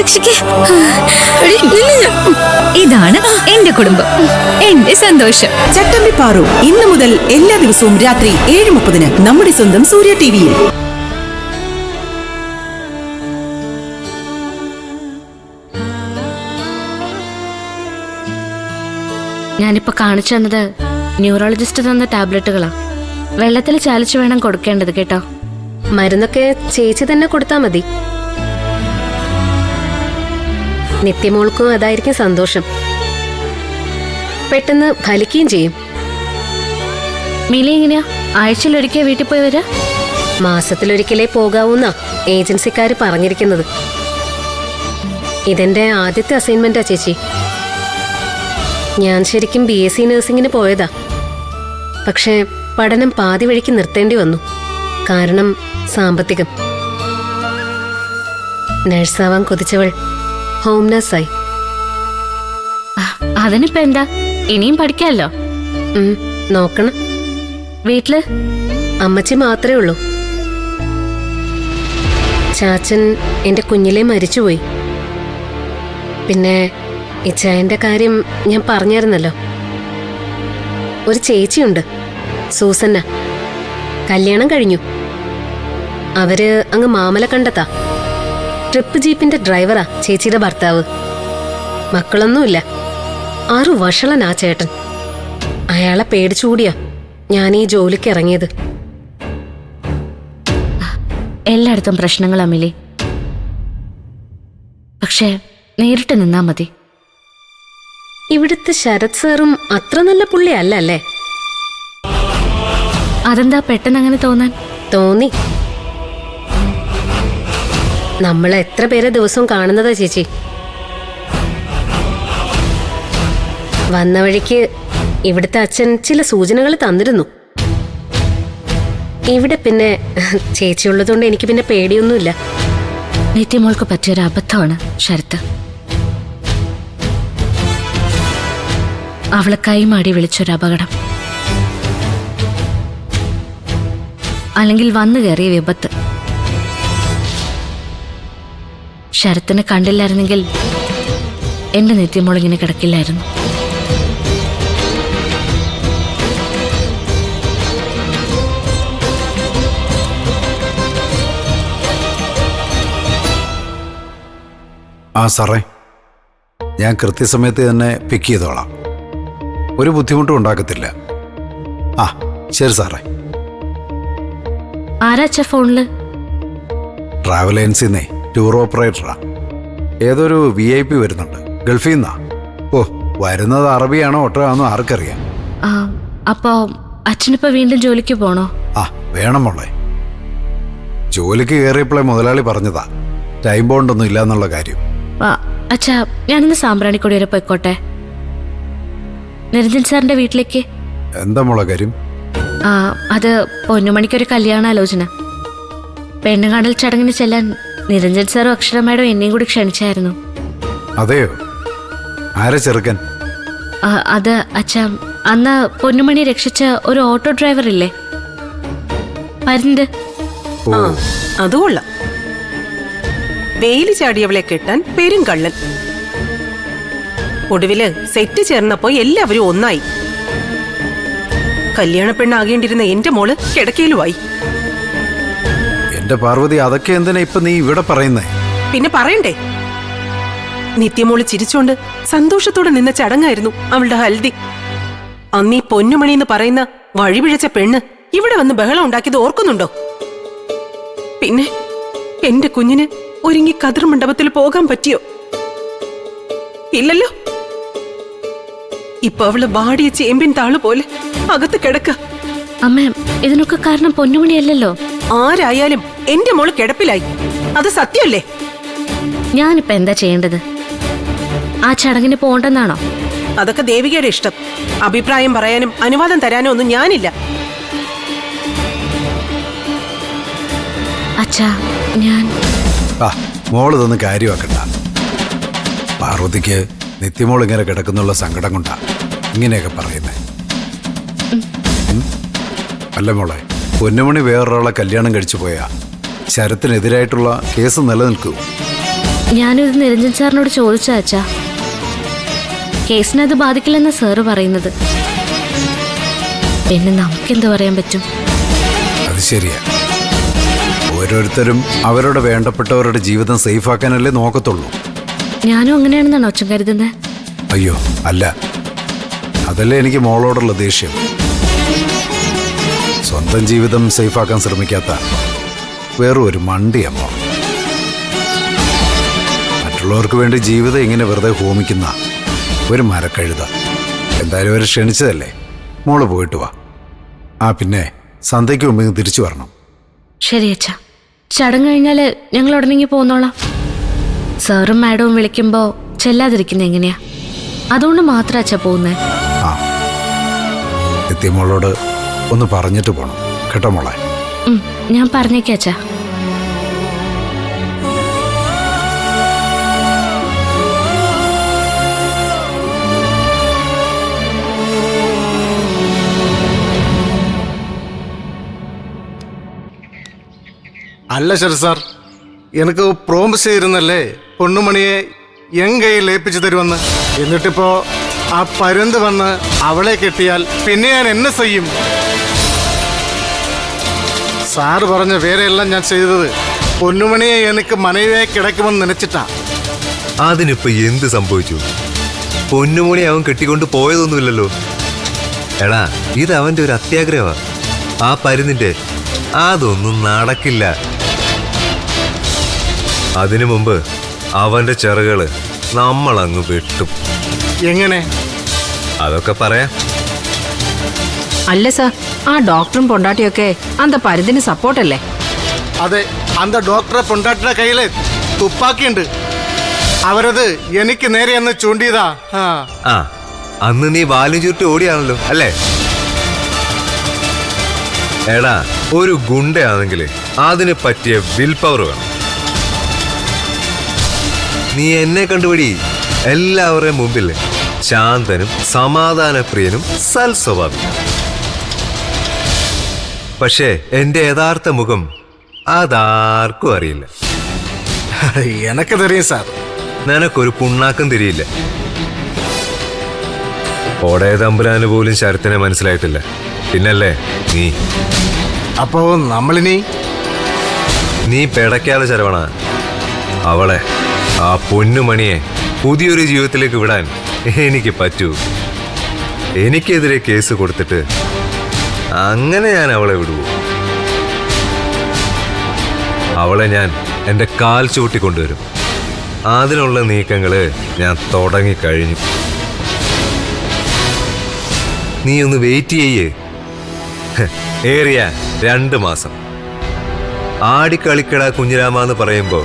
രക്ഷിക്കേ. ഇതാണ് എന്റെ കുടുംബം, എന്റെ സന്തോഷം. ചട്ടമ്പി പാറു ഇന്നു മുതൽ എല്ലാ ദിവസവും രാത്രി 7:30 നമ്മുടെ സ്വന്തം സൂര്യ ടിവിയിൽ. ഞാനിപ്പോ കാണിച്ചു തന്നത് ന്യൂറോളജിസ്റ്റ് തന്ന ടാബ്ലറ്റുകളാ. വെള്ളത്തിൽ ചാലിച്ചു വേണം കൊടുക്കേണ്ടത് കേട്ടോ. മരുന്നൊക്കെ ചേച്ചി തന്നെ കൊടുത്താ മതി. നിത്യമോൾക്കും അതായിരിക്കും സന്തോഷം. പെട്ടെന്ന് ഫലിക്കുകയും ചെയ്യും. മിലി എങ്ങനെയാ ആഴ്ചയിലൊരിക്കൽ വീട്ടിൽ പോയി വരാ? മാസത്തിലൊരിക്കലേ പോകാവൂന്നാ ഏജൻസിക്കാര് പറഞ്ഞിരിക്കുന്നത്. ഇതെന്റെ ആദ്യത്തെ അസൈൻമെന്റാ ചേച്ചി. ഞാൻ ശരിക്കും BSc നഴ്സിംഗിന് പോയതാ. പക്ഷേ പഠനം പാതി വഴിക്ക് നിർത്തേണ്ടി വന്നു. കാരണം സാമ്പത്തികം. നഴ്സാവാൻ കൊതിച്ചവൾ ഹോം നഴ്സായി. അതിനിപ്പോ എന്താ, ഇനിയും പഠിക്കാമല്ലോ. നോക്കണം. വീട്ടില് അമ്മച്ചി മാത്രമേ ഉള്ളൂ. ചാച്ചൻ എന്റെ കുഞ്ഞിലെ മരിച്ചുപോയി. പിന്നെ ഇച്ചായന്റെ കാര്യം ഞാൻ പറഞ്ഞായിരുന്നല്ലോ. ഒരു ചേച്ചിയുണ്ട്, സൂസന്ന. കല്യാണം കഴിഞ്ഞു. അവര് അങ്ങ് മാമല കണ്ടെത്താ. ട്രിപ്പ് ജീപ്പിന്റെ ഡ്രൈവറാ ചേച്ചിയുടെ ഭർത്താവ്. മക്കളൊന്നുമില്ല. 6 വഷളനാ ചേട്ടൻ. അയാളെ പേടിച്ചുകൂടിയാ ഞാൻ ഈ ജോലിക്ക് ഇറങ്ങിയത്. എല്ലായിടത്തും പ്രശ്നങ്ങളാ മിലി. പക്ഷേ നേരിട്ട് നിന്നാ മതി. ഇവിടുത്തെ ശരത് സാറും അത്ര നല്ല പുള്ളിയല്ല അല്ലേ? അതെന്താ പെട്ടെന്ന് അങ്ങനെ തോന്നാൻ? തോന്നി. നമ്മൾ എത്ര പേരെ ദിവസവും കാണുന്നതാ ചേച്ചി. വന്ന വഴിക്ക് ഇവിടുത്തെ അച്ഛൻ ചില സൂചനകൾ തന്നിരുന്നു. ഇവിടെ പിന്നെ ചേച്ചിയുള്ളതുകൊണ്ട് എനിക്ക് പിന്നെ പേടിയൊന്നുമില്ല. നിത്യമോൾക്ക് പറ്റിയൊരു അബദ്ധമാണ് ശരത്ത്. അവളെ കൈമാടി വിളിച്ചൊരു അപകടം, അല്ലെങ്കിൽ വന്നു കയറിയ വിപത്ത്. ശരത്തിനെ കണ്ടില്ലായിരുന്നെങ്കിൽ എന്റെ നിത്യമോൾ ഇങ്ങനെ കിടക്കില്ലായിരുന്നു. ആ സാറേ, ഞാൻ കൃത്യസമയത്ത് തന്നെ പിക്ക് ചെയ്തോളാം. ഒരു ബുദ്ധിമുട്ടും ഉണ്ടാക്കത്തില്ല. ആ ശരി സാറേ. ആരാച്ച ഫോണില്? ട്രാവൽ ഏജൻസിന്നേ ടൂർ ഓപ്പറേറ്ററാ. ഏതൊരു VIP വരുന്നുണ്ട്, ഗൾഫിൽ നിന്നാ. ഓ, വരുന്നത് അറബിയാണോ ഒട്ടയാണോ ആർക്കറിയാം. അപ്പോ അച്ഛനിപ്പോ വീണ്ടും ജോലിക്ക് പോണോ? ആ വേണം മോളെ. ജോലിക്ക് കയറിയപ്പോഴേ മുതലാളി പറഞ്ഞതാ ടൈം ബോണ്ടൊന്നും ഇല്ലാന്നുള്ള കാര്യം. അച്ഛാ, ഞാനിന്ന് സാമ്പ്രാണിക്കൊടി വരെ പോയിക്കോട്ടെ, നിരഞ്ജൻ സാറിന്റെ വീട്ടിലേക്ക്. എന്താ മോളെ കാര്യം? അത് പൊന്നുമണിക്കൊരു കല്യാണാലോചന. പെണ്ണുകാണൽ ചടങ്ങിന് ചെല്ലാൻ നിരഞ്ജൻ സാറും അക്ഷര മാഡം എന്നെയും കൂടി ക്ഷണിച്ചായിരുന്നു. അതെയോ? ആരെ ചെറുക്കൻ? അത് അച്ഛാ, അന്ന് പൊന്നുമണി രക്ഷിച്ച ഒരു ഓട്ടോ ഡ്രൈവർ ഇല്ലേ, പരുന്ത്. അതുകൊള്ളാം. വെയില് ചാടിയവളെ കെട്ടാൻ പെരുങ്കള്ളൻ. ഒടുവില് സെറ്റ് ചേർന്നപ്പോ എല്ലാവരും ഒന്നായി. കല്യാണ പെണ്ണാകേണ്ടിരുന്ന എന്റെ മോള് കിടക്കയിലുമായി. എന്റെ പാർവതി, അതൊക്കെ എന്തിനാ ഇപ്പൊ നീ ഇവിടെ പറയുന്നേ? പിന്നെ പറയണ്ടേ, നിത്യമോള് ചിരിച്ചോണ്ട് സന്തോഷത്തോടെ നിന്ന ചടങ്ങായിരുന്നു അവളുടെ ഹൽദി. അന്നീ പൊന്നുമണി എന്ന് പറയുന്ന വഴിപിഴച്ച പെണ്ണ് ഇവിടെ വന്ന് ബഹളം ഉണ്ടാക്കിയത് ഓർക്കുന്നുണ്ടോ? പിന്നെ എന്റെ കുഞ്ഞിന് ഒരുങ്ങി കതിർ മണ്ഡപത്തിൽ പോകാൻ പറ്റിയോ? ഇല്ലല്ലോ. ഇപ്പൊ അവള് വാടിയ ചേമ്പിൻ താള് പോലെ അകത്ത് കിടക്ക. അമ്മേ, ഇതിനൊക്കെ കാരണം പൊന്നുമണിയല്ലല്ലോ. ആരായാലും എന്റെ മോള് കിടപ്പിലായി, അത് സത്യമല്ലേ? ഞാനിപ്പോ എന്താ ചെയ്യേണ്ടത്? ആ ചടങ്ങിന് പോണ്ടെന്നാണോ? അതൊക്കെ ദേവികയുടെ ഇഷ്ടം. അഭിപ്രായം പറയാനും അനുവാദം തരാനും ഒന്നും ഞാനില്ല. അച്ഛാ, ഞാൻ മോള് ഇതൊന്നും കാര്യമാക്കണ്ട. പാർവതിക്ക് നിത്യമോൾ ഇങ്ങനെ കിടക്കുന്നുള്ള സങ്കടം കൊണ്ടാ ഇങ്ങനെയൊക്കെ പറയുന്നേ. അല്ല മോളെ, പൊന്നുമണി വേറൊരാളെ കല്യാണം കഴിച്ചു പോയാ ശരത്തിനെതിരായിട്ടുള്ള കേസ് നിലനിൽക്കൂ. ഞാനിത് നിരഞ്ജൻ സാറിനോട് ചോദിച്ചാ അച്ഛാ. കേസിനെ അത് ബാധിക്കില്ലെന്ന സാറ് പറയുന്നത്. പിന്നെ നമുക്കെന്ത് പറയാൻ പറ്റും? അത് ശരിയാ. ഓരോരുത്തരും അവരുടെ വേണ്ടപ്പെട്ടവരുടെ ജീവിതം സേഫാക്കാനല്ലേ നോക്കത്തുള്ളൂ. ഞാനും അങ്ങനെയാണെന്നാണോ അച്ഛൻ കരുതുന്നത്? അയ്യോ അല്ല, അതല്ലേ എനിക്ക് മോളോടുള്ള ദേഷ്യം. സ്വന്തം ജീവിതം സേഫാക്കാൻ ശ്രമിക്കാത്ത വേറൊരു ഒരു മണ്ടിയമ്മ. മറ്റുള്ളവർക്ക് വേണ്ടി ജീവിതം ഇങ്ങനെ വെറുതെ ഹോമിക്കുന്ന ഒരു മരക്കഴുത. എന്തായാലും അവരെ ക്ഷണിച്ചതല്ലേ, മോള് പോയിട്ട് വാ. ആ പിന്നെ സന്ധ്യയ്ക്ക് മുമ്പ് തിരിച്ചു വരണം. ശരി അച്ഛാ, ചടങ്ങ് കഴിഞ്ഞാല് ഞങ്ങൾ ഉടനെങ്കിൽ പോന്നോളാം. സാറും മാഡവും വിളിക്കുമ്പോ ചെല്ലാതിരിക്കുന്ന എങ്ങനെയാ? അതുകൊണ്ട് മാത്രം അച്ഛാ പോകുന്നേ. ആ, നിത്യമോളോട് ഒന്ന് പറഞ്ഞിട്ട് പോണം കേട്ടോ മോളെ. ഞാൻ പറഞ്ഞേക്കാം അച്ഛാ. അല്ല ശരി സാർ, എനിക്ക് പ്രോമിസ് ചെയ്തിരുന്നല്ലേ പൊണ്ണുമണിയെ എൻ കയ്യിൽ ഏൽപ്പിച്ചു തരുമെന്ന്. എന്നിട്ടിപ്പോ ആ പരുന്ത് വന്ന് അവളെ കെട്ടിയാൽ പിന്നെ ഞാൻ എന്നെ ചെയ്യും? സാറ് പറഞ്ഞ വേറെയെല്ലാം ഞാൻ ചെയ്തത് പൊന്നുമണിയെ എനിക്ക് മനവിയായി കിടക്കുമെന്ന് നനച്ചിട്ടാ. അതിനിപ്പോ എന്ത് സംഭവിച്ചു? പൊന്നുമണി അവൻ കെട്ടിക്കൊണ്ട് പോയതൊന്നുമില്ലല്ലോ. എടാ, ഇത് അവന്റെ ഒരു അത്യാഗ്രഹമാ. ആ പരുന്നിന്റെ അതൊന്നും നടക്കില്ല. അതിനു മുമ്പ് അവന്റെ ചിറകുകള് നമ്മളങ്ങ് വെട്ടും. എങ്ങനെ? അതൊക്കെ പറയാം. അല്ല സാർ, ആ ഡോക്ടറും പൊണ്ടാട്ടിയൊക്കെ അന്ത പരുന്തിന് സപ്പോർട്ടല്ലേ? അതെ, അന്ത ഡോക്ടറെ പൊണ്ടാട്ടിയുടെ കയ്യില് തുപ്പാക്കിയുണ്ട്. അവരത് എനിക്ക് നേരെ എന്ന് ചൂണ്ടിയതാ. ആ, അന്ന് നീ വാലും ചുരുട്ടി ഓടിയാണല്ലോ അല്ലേ? എടാ, ഒരു ഗുണ്ടയാണെങ്കിൽ അതിന് പറ്റിയ വിൽ പവർ വേണം. നീ എന്നെ കണ്ടുപിടി. എല്ലാവരുടെയും മുമ്പിൽ ശാന്തനും സമാധാനപ്രിയനും സൽസ്വഭാവിയും. പക്ഷേ എന്റെ യഥാർത്ഥ മുഖം അതാർക്കും അറിയില്ല. എനക്ക് തെറിയും സാർ. നിനക്കൊരു പുണ്ണാക്കം തിരിയില്ല. ഓടയ തമ്പുരാന് പോലും ശരത്തിനെ മനസ്സിലായിട്ടില്ല, പിന്നല്ലേ നീ? അപ്പോ നമ്മളിനി നീ പിടയ്ക്കാതെ ശരവണ. അവളെ, ആ പൊന്നുമണിയെ പുതിയൊരു ജീവിതത്തിലേക്ക് വിടാൻ എനിക്ക് പറ്റൂ. എനിക്കെതിരെ കേസ് കൊടുത്തിട്ട് അങ്ങനെ ഞാൻ അവളെ വിടുവോ? അവളെ ഞാൻ എൻ്റെ കാൽ ചൂട്ടിക്കൊണ്ടുവരും. അതിനുള്ള നീക്കങ്ങള് ഞാൻ തുടങ്ങിക്കഴിഞ്ഞു. നീ ഒന്ന് വെയിറ്റ് ചെയ്യേ. ഏറിയ 2 മാസം. ആടിക്കളിക്കട കുഞ്ഞിരാമ എന്ന് പറയുമ്പോ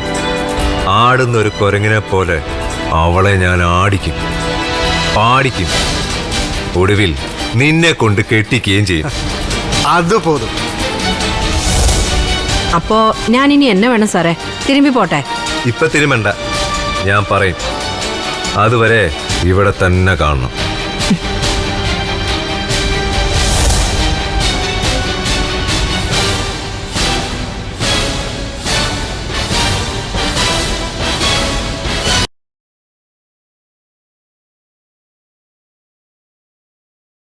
ആടുന്നൊരു കുരങ്ങിനെ പോലെ അവളെ ഞാൻ ആടിക്കും, പാടിക്കും. ഒടുവിൽ നിന്നെ കൊണ്ട് കെട്ടിക്കുകയും ചെയ്യും. അതുപോലും. അപ്പോ ഞാൻ ഇനി എന്നെ വേണം സാറേ? തിരുമ്പി പോട്ടെ? ഇപ്പൊ തിരുമണ്ട, ഞാൻ പറയും. അതുവരെ ഇവിടെ തന്നെ കാണണം.